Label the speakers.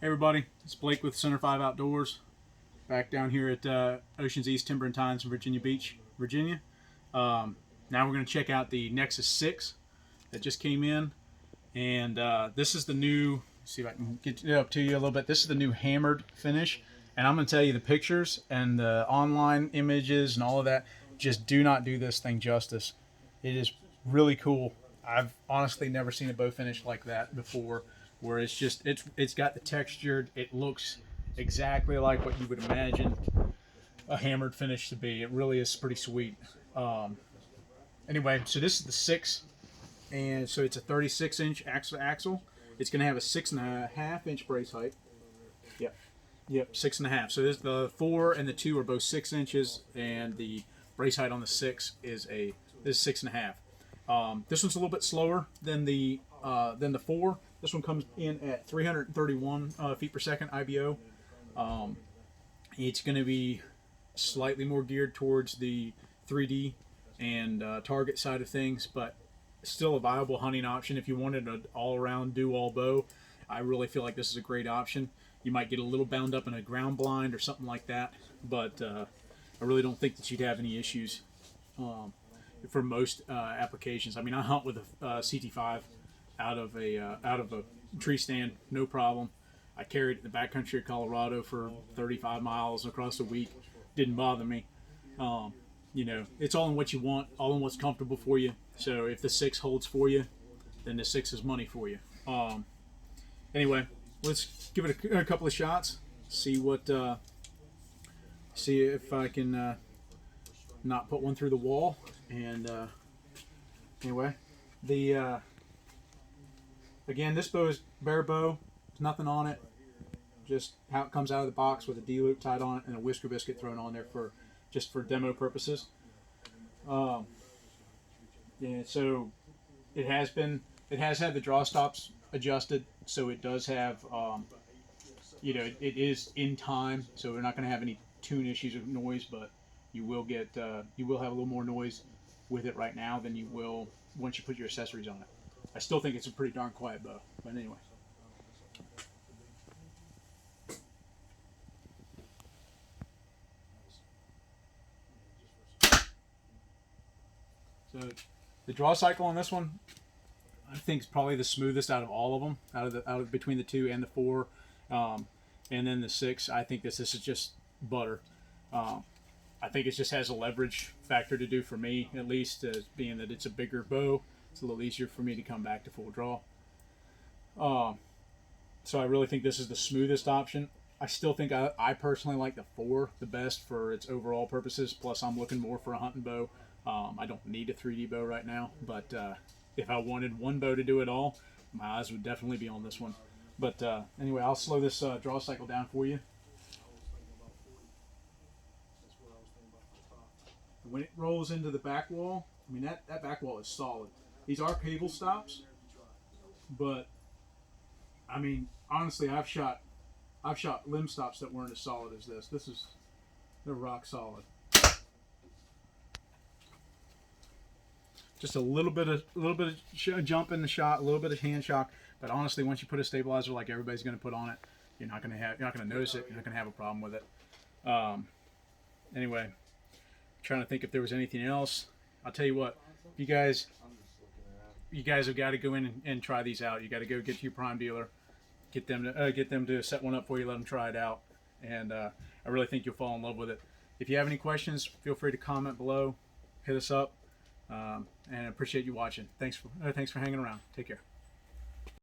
Speaker 1: Hey everybody, it's Blake with Center 5 Outdoors, back down here at Ocean's East Timber and Tines in Virginia Beach, Virginia. Now we're going to check out the Nexus 6 that just came in, and this is the new, see if I can get it up to you a little bit, this is the new hammered finish, and I'm going to tell you the pictures and the online images and all of that just do not do this thing justice. It is really cool. I've honestly never seen a bow finish like that before, where it's got the textured, it looks exactly like what you would imagine a hammered finish to be. It really is pretty sweet. Anyway, so this is the 6, and so it's a 36-inch axle. It's going to have a 6.5-inch brace height. Yep, 6.5. So the 4 and the 2 are both 6 inches, and the brace height on the 6 is 6.5. This one's a little bit slower than the 4. This one comes in at 331 feet per second IBO. It's going to be slightly more geared towards the 3D and target side of things, but still a viable hunting option if you wanted an all-around do-all bow. I really feel like this is a great option. You might get a little bound up in a ground blind or something like that, but I really don't think that you'd have any issues for most applications. I mean, I hunt with a CT5 out of a tree stand, no problem. I carried it in the backcountry of Colorado for 35 miles across a week. Didn't bother me. You know, it's all in what you want, all in what's comfortable for you. So if the 6 holds for you, then the 6 is money for you. Anyway, let's give it a couple of shots. See if I can not put one through the wall. And anyway, again, this bow is bare bow. There's nothing on it. Just how it comes out of the box with a D-loop tied on it and a whisker biscuit thrown on there for demo purposes. Yeah, so it has had the draw stops adjusted, so it does have, you know, it is in time, so we're not going to have any tune issues of noise, but you will have a little more noise with it right now than you will once you put your accessories on it. I still think it's a pretty darn quiet bow, but anyway. So the draw cycle on this one, I think, is probably the smoothest out of all of them, out of between the 2 and the 4, and then the 6. I think this is just butter. I think it just has a leverage factor to do for me, at least, being that it's a bigger bow. It's a little easier for me to come back to full draw. So I really think this is the smoothest option. I still think I personally like the 4 the best for its overall purposes. Plus, I'm looking more for a hunting bow. I don't need a 3D bow right now, but if I wanted one bow to do it all, my eyes would definitely be on this one. But anyway, I'll slow this draw cycle down for you. When it rolls into the back wall, I mean, that back wall is solid. These are cable stops, but I mean, honestly, I've shot limb stops that weren't as solid as this. They're rock solid. Just a little bit of jump in the shot, a little bit of hand shock, but honestly, once you put a stabilizer like everybody's going to put on it, you're not going to notice it. You're not going to have a problem with it. Anyway, trying to think if there was anything else. I'll tell you what, you guys have got to go in and try these out. You got to go get to your Prime dealer, get them to set one up for you, let them try it out, and I really think you'll fall in love with it. If you have any questions, feel free to comment below, hit us up, and I appreciate you watching. Thanks for hanging around. Take care.